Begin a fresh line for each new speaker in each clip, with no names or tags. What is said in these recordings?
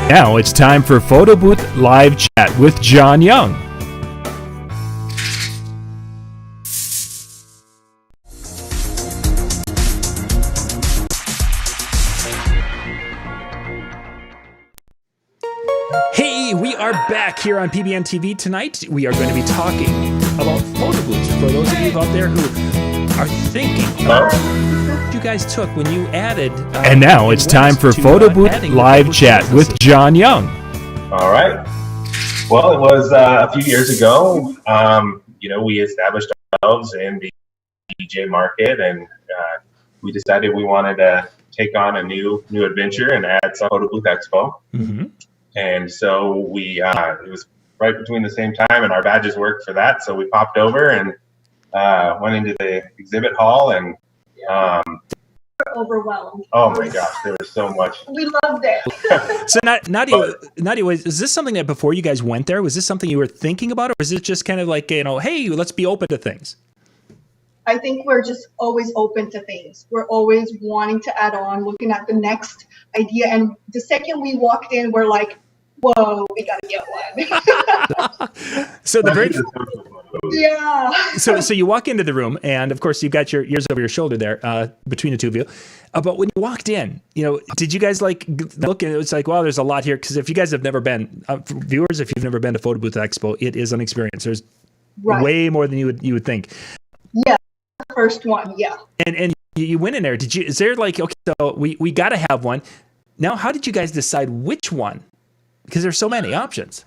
Now it's time for Photo Booth Live Chat with John Young. Hey, we are back here on PBNTV tonight. We are going to be talking about photo booths for those of you out there who are thinking about what you guys took when you added. And now it's time for Photo Booth Live Chat with John Young.
All right. Well, it was a few years ago. We established ourselves in the DJ market, and we decided we wanted to take on a new adventure and add some Photo Booth Expo. Mm-hmm. And so it was right between the same time, and our badges worked for that. So we popped over and went into the exhibit hall, and
overwhelmed.
Oh my gosh, there was so much.
We loved it.
So Nadia, is this something that before you guys went there, was this something you were thinking about, or is it just kind of like, hey, let's be open to things?
I think we're just always open to things. We're always wanting to add on, looking at the next idea. And the second we walked in, we're like, whoa, we got to get one.
So the very
yeah.
So you walk into the room, and of course you've got your ears over your shoulder there between the two of you. But when you walked in, did you guys like look and it was like, wow, there's a lot here? Because if you guys have never been, viewers, if you've never been to Photo Booth Expo, it is an experience. There's way more than you would think.
Yeah, first one, yeah.
And you went in there. Is there like, okay, so we got to have one. Now, how did you guys decide which one? Because there's so many options.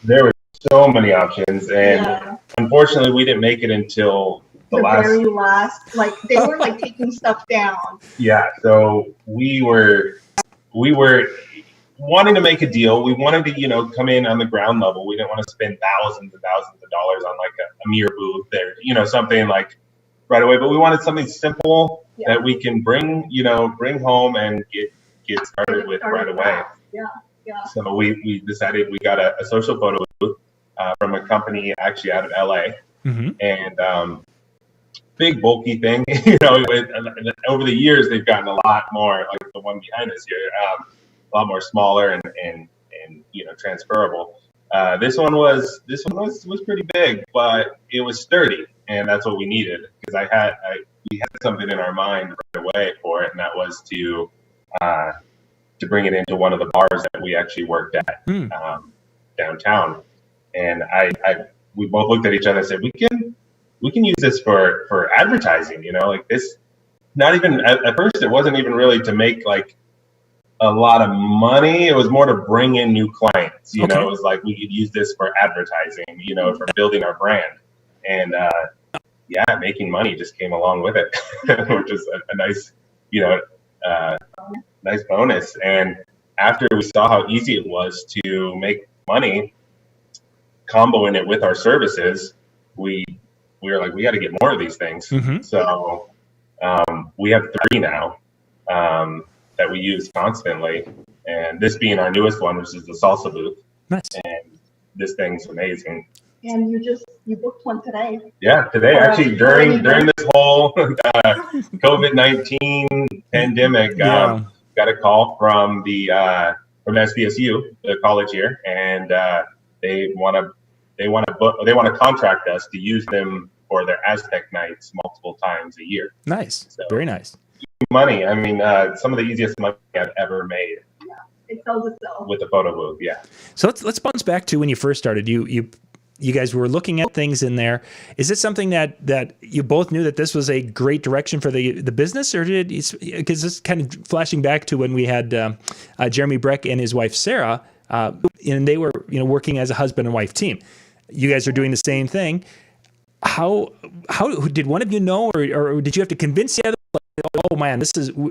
There were so many options, and unfortunately, we didn't make it until the
very last. Like they were like taking stuff down. Yeah.
So we were wanting to make a deal. We wanted to, come in on the ground level. We didn't want to spend thousands and thousands of dollars on like a mirror booth there, something like right away. But we wanted something simple that we can bring home and get started with right away.
Yeah. Yeah.
So we decided we got a social photo booth from a company actually out of LA, and big bulky thing. Over the years they've gotten a lot more, like the one behind us here, a lot more smaller and transferable. This one was pretty big, but it was sturdy, and that's what we needed because we had something in our mind right away for it, and that was to bring it into one of the bars that we actually worked at downtown. And we both looked at each other and said, we can use this for advertising, like this. Not even at first, it wasn't even really to make like a lot of money. It was more to bring in new clients. It was like we could use this for advertising, for building our brand. And making money just came along with it, which is a nice, nice bonus. And after we saw how easy it was to make money comboing it with our services, we were like, we got to get more of these things. So we have 3 now that we use constantly, and this being our newest one, which is the Salsa Booth.
Nice.
And this thing's amazing.
And you booked one today.
Yeah, today actually during this whole COVID-19 pandemic, got a call from from SBSU, the college here, and they want to contract us to use them for their Aztec nights multiple times a year.
Nice, so, very nice.
Money, I mean, some of the easiest money I've ever made.
Yeah, it sells itself
with the photo booth. Yeah.
So let's bounce back to when you first started. You guys were looking at things in there. Is it something that you both knew that this was a great direction for the business, or because this kind of flashing back to when we had Jeremy Breck and his wife Sarah, and they were working as a husband and wife team. You guys are doing the same thing. How did one of you know, or did you have to convince the other? Like, oh man,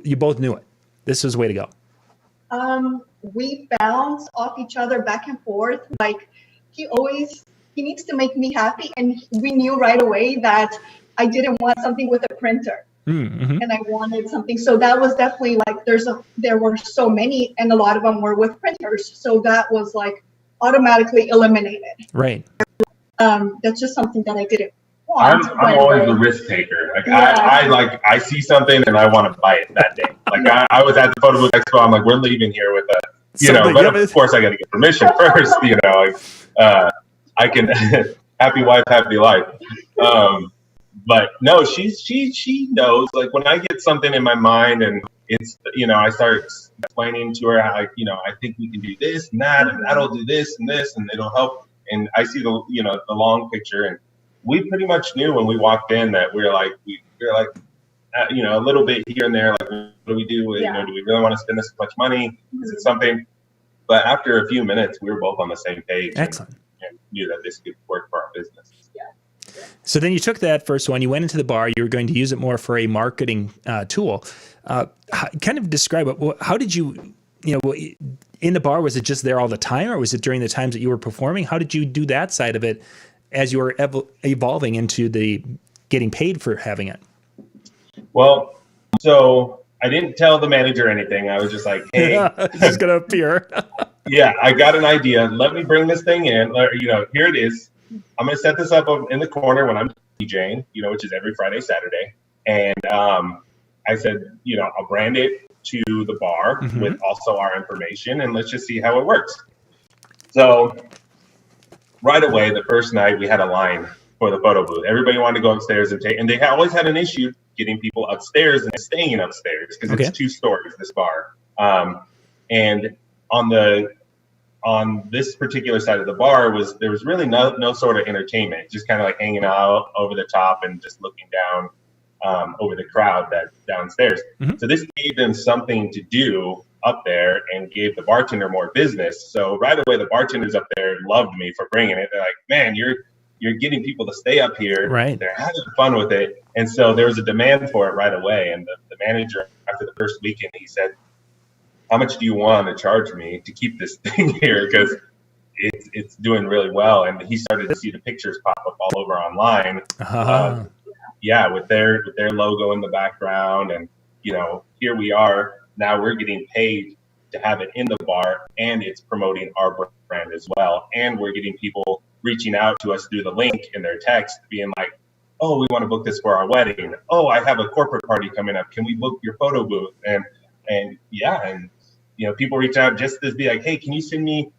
you both knew it. This was the way to go.
We bounce off each other back and forth. Like he needs to make me happy, and we knew right away that I didn't want something with a printer, and I wanted something. So that was definitely like there were so many, and a lot of them were with printers. So that was like automatically eliminated.
Right.
That's just something that I didn't want.
I'm always the risk taker. Like I see something and I want to buy it that day. Like I was at the Photo Booth Expo. I'm like, we're leaving here with you know, but of course I got to get permission first, you know, like, I can, happy wife, happy life. But no, she knows, like, when I get something in my mind and it's, you know, I start explaining to her how, you know, I think we can do this and that, and that'll do this and this, and it'll help. And I see the, you know, the long picture, and we pretty much knew when we walked in that we were like, you know, a little bit here and there, like, what do we do? You know, do we really want to spend this much money? Is it something? But after a few minutes, we were both on the same page.
Excellent.
And knew that this could work for our business.
So then you took that first one, you went into the bar, you were going to use it more for a marketing tool. Kind of describe it. How did you, you know, in the bar, was it just there all the time, or was it during the times that you were performing? How did you do that side of it as you were evolving into the getting paid for having it?
Well, so I didn't tell the manager anything. I was just like, hey,
this is going to appear.
Yeah, I got an idea. Let me bring this thing in. You know, here it is. I'm going to set this up in the corner when I'm DJing, you know, which is every Friday, Saturday. And I said, you know, I'll brand it to the bar with also our information, and let's just see how it works. So right away, the first night, we had a line for the photo booth. Everybody wanted to go upstairs and take, and they always had an issue getting people upstairs and staying upstairs because it's 2 stories, this bar. And on this particular side of the bar there was really no sort of entertainment, just kind of like hanging out over the top and just looking down over the crowd that's downstairs. So this gave them something to do up there and gave the bartender more business. So right away, the bartenders up there loved me for bringing it. They're like, man, you're getting people to stay up here.
Right.
They're having fun with it. And so there was a demand for it right away. And the manager, after the first weekend, he said, how much do you want to charge me to keep this thing here? Because it's doing really well. And he started to see the pictures pop up all over online. Yeah, with their logo in the background. And, you know, here we are. Now we're getting paid to have it in the bar, and it's promoting our brand as well. And we're getting people reaching out to us through the link in their text, being like, oh, we want to book this for our wedding. Oh, I have a corporate party coming up. Can we book your photo booth? And you know, people reach out just to be like, hey, can you send me,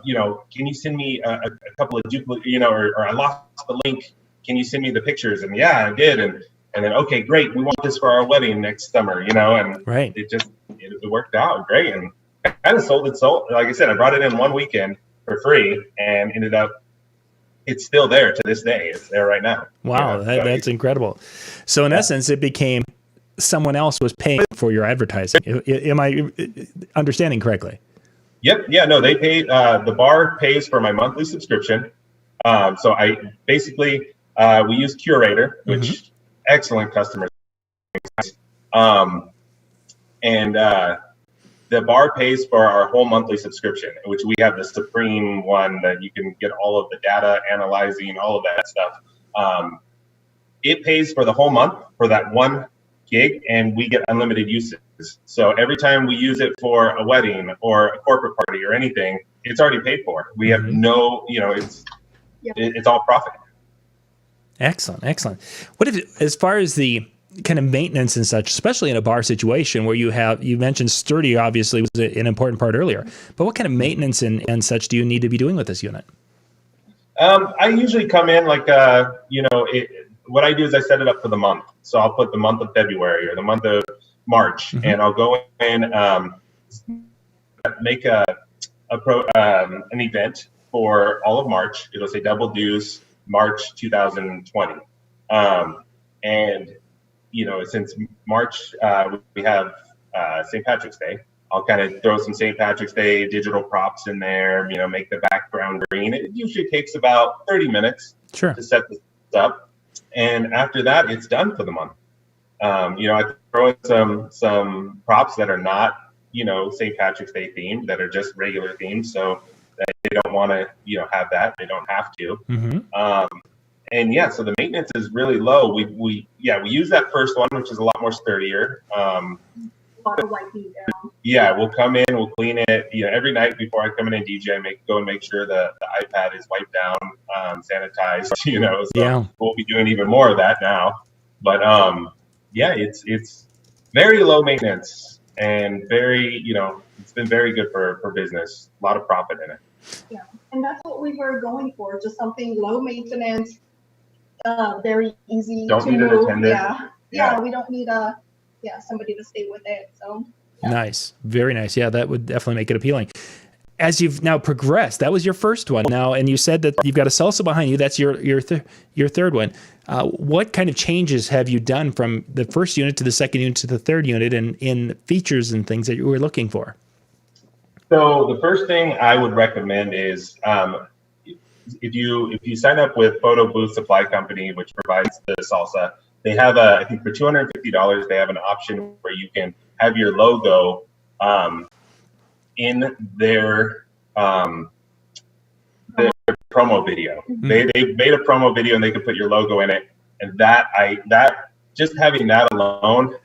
you know, can you send me a couple of duplicate, you know, or I lost the link. Can you send me the pictures? And yeah, I did. And then, okay, great. We want this for our wedding next summer, you know, and it worked out great. And I kind of sold it. So like I said, I brought it in one weekend for free and ended up, it's still there to this day. It's there right now.
Wow.
You know,
that's incredible. So in essence, it became someone else was paying for your advertising. Am I understanding correctly?
Yep. Yeah, no, they paid, the bar pays for my monthly subscription. So I basically, we use Curator, which excellent customer. And the bar pays for our whole monthly subscription, which we have the Supreme one that you can get all of the data analyzing, all of that stuff. It pays for the whole month for that one gig, and we get unlimited uses. So every time we use it for a wedding or a corporate party or anything, it's already paid for. We have no, you know, it's all profit.
Excellent. What if, as far as the kind of maintenance and such, especially in a bar situation where you mentioned sturdy obviously was an important part earlier, but what kind of maintenance and such do you need to be doing with this unit?
I usually come in like, you know, what I do is I set it up for the month. So I'll put the month of February or the month of March, and I'll go in, make an event for all of March. It'll say Double Deuce March 2020. And, you know, since March, we have St. Patrick's Day. I'll kind of throw some St. Patrick's Day digital props in there, you know, make the background green. It usually takes about 30 minutes to set this up. And after that, it's done for the month. You know, I throw in some props that are not, you know, St. Patrick's Day themed, that are just regular themed. So that they don't want to, you know, have that. They don't have to. And yeah, so the maintenance is really low. We use that first one, which is a lot more sturdier.
Water wiping down.
Yeah, we'll come in, we'll clean it. You know, every night before I come in and DJ, go and make sure the iPad is wiped down, sanitized. You know, so we'll be doing even more of that now. But yeah, it's very low maintenance and very, you know, it's been very good for business. A lot of profit in it.
Yeah, and that's what we were going for, just something low maintenance, very easy
Don't
to
need an
move.
attendant.
Yeah, we don't need somebody to stay with it. So
Nice, very nice. Yeah, that would definitely make it appealing. As you've now progressed, that was your first one now, and you said that you've got a Salsa behind you. That's your third one. What kind of changes have you done from the first unit to the second unit to the third unit, and in features and things that you were looking for?
So the first thing I would recommend is if you sign up with Photo Booth Supply Company, which provides the Salsa, they have I think for $250 they have an option where you can have your logo in their promo video. They made a promo video and they can put your logo in it, and that just having that alone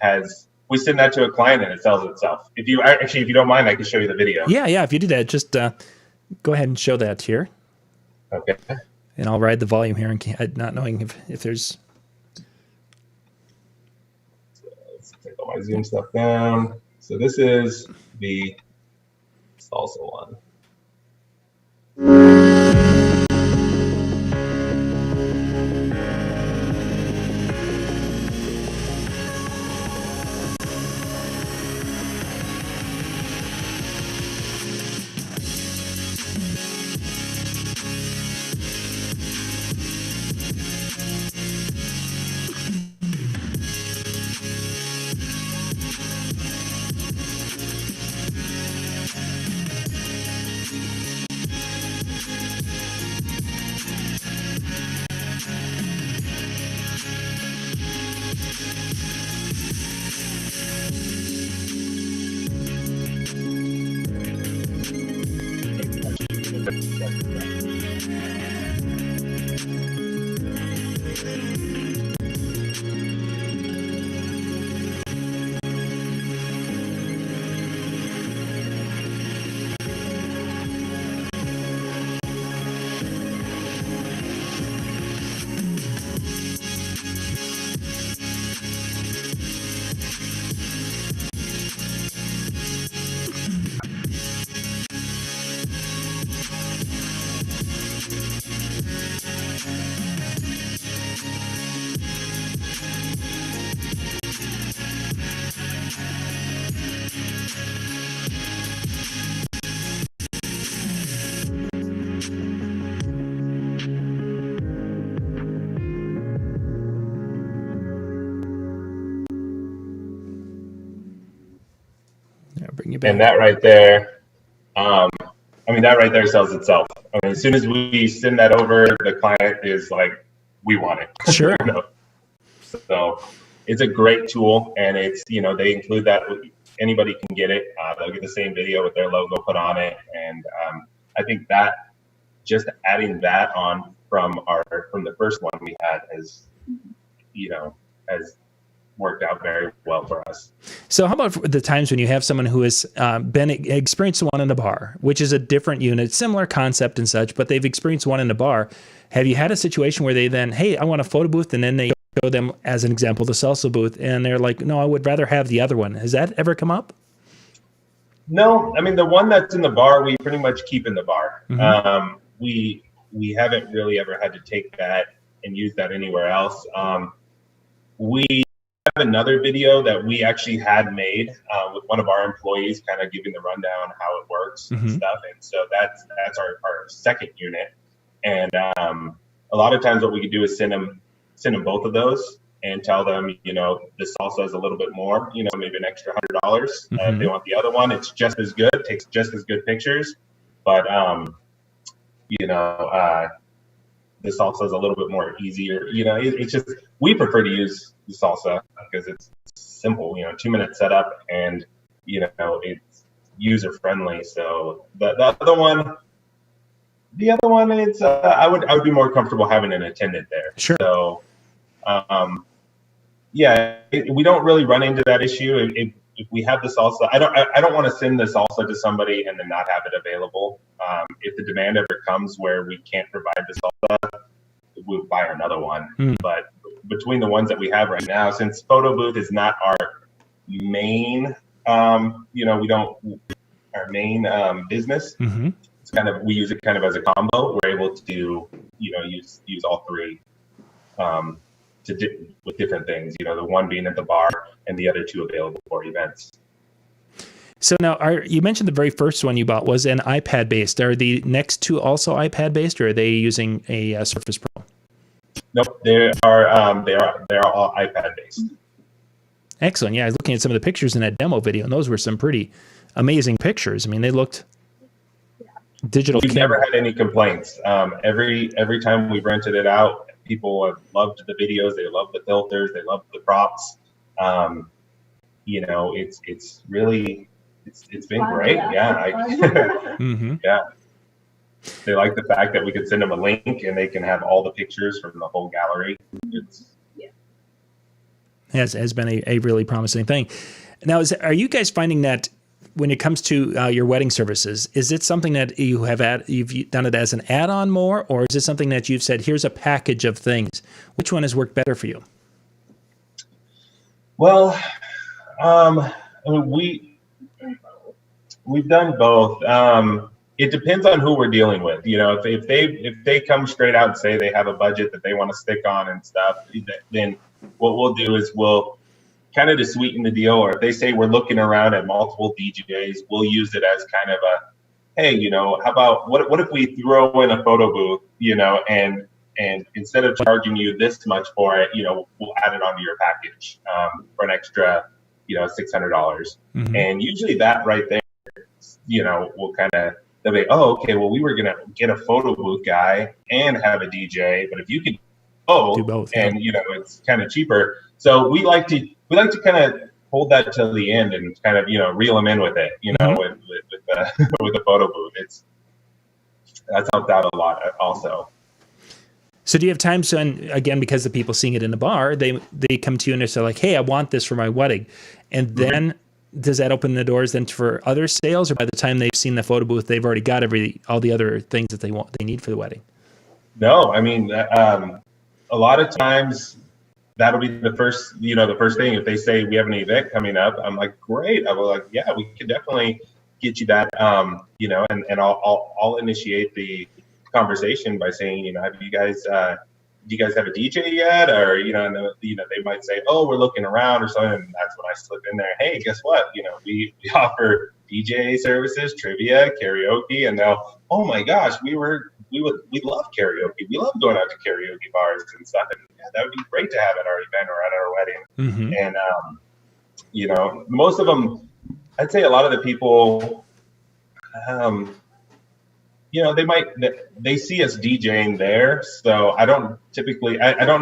we send that to a client and it sells itself. If you don't mind, I can show you the video.
Yeah. If you do that, just go ahead and show that here.
Okay.
And I'll ride the volume here, and not knowing if there's.
So let's take all my Zoom stuff down. So this is the Salsa one.
Bring you back.
And that right there, that right there sells itself. I mean, as soon as we send that over, the client is like, we want it.
Sure.
So it's a great tool, and it's, they include that. Anybody can get it. They'll get the same video with their logo put on it. And I think that just adding that on from the first one we had has worked out very well for us.
So how about the times when you have someone who has experienced one in a bar, which is a different unit, similar concept and such, but they've experienced one in a bar. Have you had a situation where they then, hey, I want a photo booth, and then they show them, as an example, the Salsa booth, and they're like, no, I would rather have the other one. Has that ever come up?
No, I mean, the one that's in the bar, we pretty much keep in the bar.
Mm-hmm.
We haven't really ever had to take that and use that anywhere else. We have another video that we actually had made with one of our employees, kind of giving the rundown how it works and stuff. And so that's our second unit. And a lot of times what we could do is send them both of those and tell them, the Salsa is a little bit more, maybe an extra $100. If they want the other one, it's just as good, takes just as good pictures. But, the Salsa is a little bit more easier. It's just, we prefer to use the Salsa because it's simple, 2-minute setup, and, it's user friendly. So the other one, it's, I would be more comfortable having an attendant there.
Sure.
So, we don't really run into that issue. If we have the Salsa, I don't want to send the Salsa to somebody and then not have it available. If the demand ever comes where we can't provide the Salsa, we'll buy another one. But between the ones that we have right now, since Photo Booth is not our main, our business. It's kind of, we use it kind of as a combo. We're able to, use all three with different things. The one being at the bar and the other two available for events.
So now, you mentioned the very first one you bought was an iPad based. Are the next two also iPad based, or are they using a Surface Pro?
Nope, they are all iPad based.
Excellent. Yeah, I was looking at some of the pictures in that demo video, and those were some pretty amazing pictures. I mean, they looked digital.
We've never had any complaints. Every time we've rented it out, people have loved the videos. They love the filters. They love the props. It's really, it's been great. Yeah. Yeah. They like the fact that we could send them a link and they can have all the pictures from the whole gallery.
Has been a really promising thing. Now, are you guys finding that when it comes to your wedding services, is it something that you've done it as an add-on more, or is it something that you've said, here's a package of things? Which one has worked better for you?
Well, we've done both. It depends on who we're dealing with. If they come straight out and say they have a budget that they want to stick on and stuff, then what we'll do is we'll kind of to sweeten the deal, or if they say we're looking around at multiple DJs, we'll use it as kind of a, hey, how about what if we throw in a photo booth, and instead of charging you this much for it, we'll add it onto your package for an extra, $600. And usually that right there, will kind of, they'll be, oh, okay, well, we were gonna get a photo booth guy and have a DJ, but if you could do both, and it's kind of cheaper. So we like to kind of hold that till the end and kind of reel them in with it, with the photo booth. That's helped out a lot also.
So do you have times when, again, because the people seeing it in the bar, they come to you and they say like, hey, I want this for my wedding, and then does that open the doors then for other sales, or by the time they've seen the photo booth, they've already got all the other things that they need for the wedding?
No, I mean, a lot of times that'll be the first thing. If they say we have an event coming up, I'm like, great. I will yeah, we can definitely get you that, and I'll initiate the conversation by saying, have you guys, do you guys have a DJ yet? Or, they might say, oh, we're looking around or something. And that's when I slip in there. Hey, guess what? We offer DJ services, trivia, karaoke, and they'll, oh my gosh, we love karaoke. We love going out to karaoke bars and stuff. And yeah, that would be great to have at our event or at our wedding. And, most of them, I'd say a lot of the people, they see us DJing there. So I don't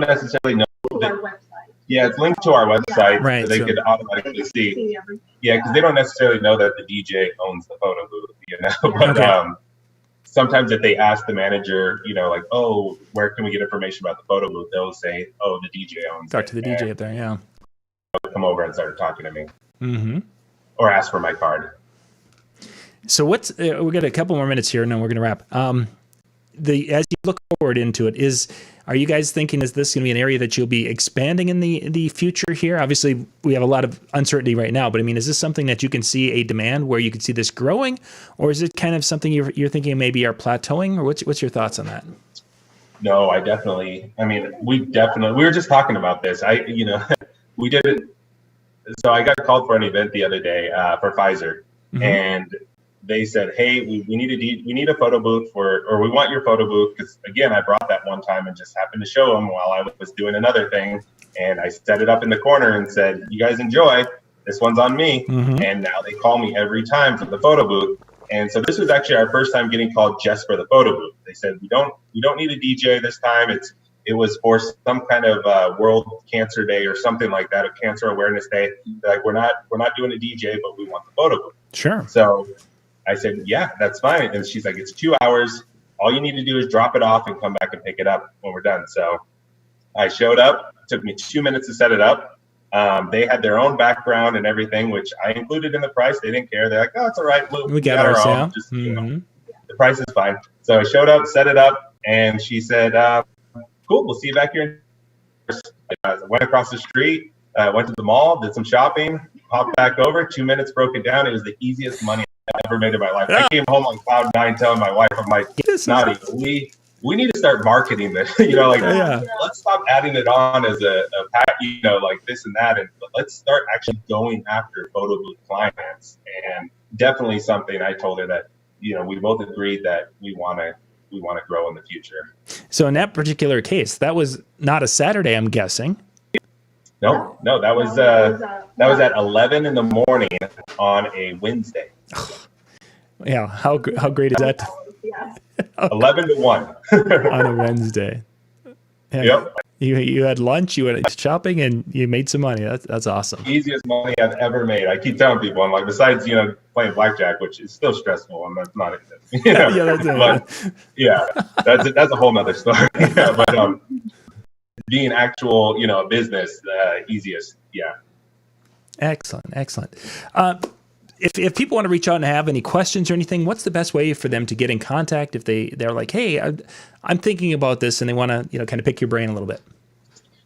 necessarily know.
Our website.
Yeah, it's linked to our website,
right?
So they could automatically see. Yeah, because they don't necessarily know that the DJ owns the photo booth, But
okay.
Sometimes if they ask the manager, like, oh, where can we get information about the photo booth? They'll say, oh, the DJ owns it.
Talk to the DJ up there, yeah.
Come over and start talking to me. Or ask for my card.
So we got a couple more minutes here, and then we're going to wrap. As you look forward into it, are you guys thinking, is this going to be an area that you'll be expanding in the future here? Obviously, we have a lot of uncertainty right now, but I mean, is this something that you can see a demand where you can see this growing, or is it kind of something you're thinking maybe are plateauing, or what's your thoughts on that?
No, we were just talking about this. We did it. So I got called for an event the other day for Pfizer, and they said, hey, we need a photo booth or we want your photo booth, because again, I brought that one time and just happened to show them while I was doing another thing, and I set it up in the corner and said, you guys enjoy, this one's on me. And now they call me every time for the photo booth. And so this was actually our first time getting called just for the photo booth. They said, we don't need a DJ this time. It was for some kind of World Cancer Day or something like that, a Cancer Awareness Day. They're like, we're not doing a DJ, but we want the photo booth.
Sure.
So I said, yeah, that's fine. And she's like, it's 2 hours. All you need to do is drop it off and come back and pick it up when we're done. So I showed up. It took me 2 minutes to set it up. They had their own background and everything, which I included in the price. They didn't care. They're like, oh, it's all right. We got our own. Just, the price is fine. So I showed up, set it up, and she said, cool, we'll see you back here. I went across the street, went to the mall, did some shopping, hopped back over. 2 minutes, broke it down. It was the easiest money ever made in my life. I came home on cloud 9 telling my wife, I'm like, Naughty, we need to start marketing this. Let's stop adding it on as a pack, like this and that, and let's start actually going after photo booth clients. And definitely something I told her that, we both agreed that we want to grow in the future.
So in that particular case, that was not a Saturday, I'm guessing.
No, that was at 11 in the morning on a Wednesday.
Yeah, how great is that?
11 to 1
on a Wednesday. And
yep.
You had lunch, you went shopping, and you made some money. That's awesome.
Easiest money I've ever made. I keep telling people, I'm like, besides playing blackjack, which is still stressful, and that's not it. That's a whole nother story. But being actual, a business, easiest. Yeah.
Excellent. If people want to reach out and have any questions or anything, what's the best way for them to get in contact if they're like, hey, I'm thinking about this, and they want to kind of pick your brain a little bit?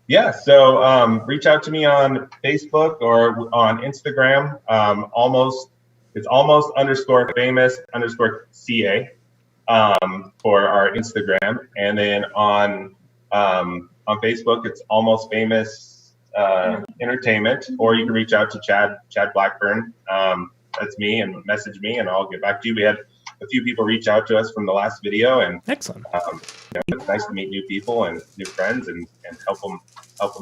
Yeah, so reach out to me on Facebook or on Instagram. It's almost _famous_CA for our Instagram, and then on Facebook it's almost famous entertainment, or you can reach out to Chad Blackburn. That's me, and message me, and I'll get back to you. We had a few people reach out to us from the last video, and
excellent.
It's nice to meet new people and new friends, and help them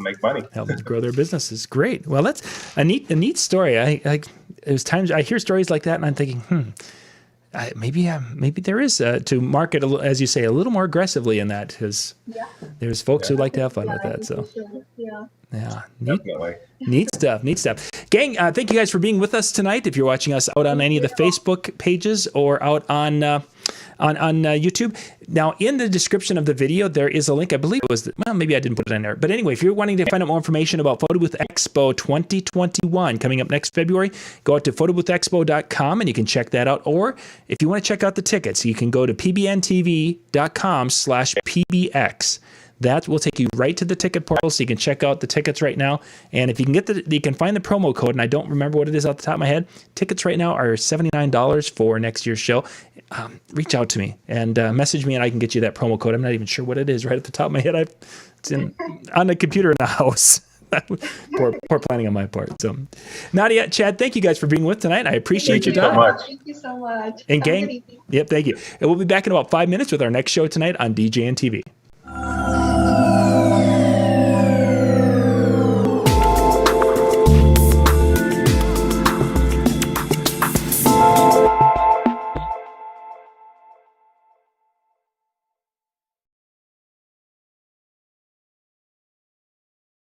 make money,
help them grow their businesses. Great. Well, that's a neat story. There's times I hear stories like that, and I'm thinking, maybe there is to market, as you say, a little more aggressively in that, because there's folks who like to have fun with that. So
definitely.
Neat stuff. Gang, thank you guys for being with us tonight. If you're watching us out on any of the Facebook pages or out on YouTube. Now, in the description of the video, there is a link. I believe it was, maybe I didn't put it in there. But anyway, if you're wanting to find out more information about Photo Booth Expo 2021 coming up next February, go out to photoboothexpo.com and you can check that out. Or if you want to check out the tickets, you can go to pbntv.com/pbx. That will take you right to the ticket portal, so you can check out the tickets right now. And if you can you can find the promo code, and I don't remember what it is off the top of my head. Tickets right now are $79 for next year's show. Reach out to me and message me, and I can get you that promo code. I'm not even sure what it is right at the top of my head. It's on the computer in the house. poor planning on my part. So, Nadia, Chad, thank you guys for being with tonight. I appreciate your time.
Thank you so much.
And gang, thank you. And we'll be back in about 5 minutes with our next show tonight on DJN TV.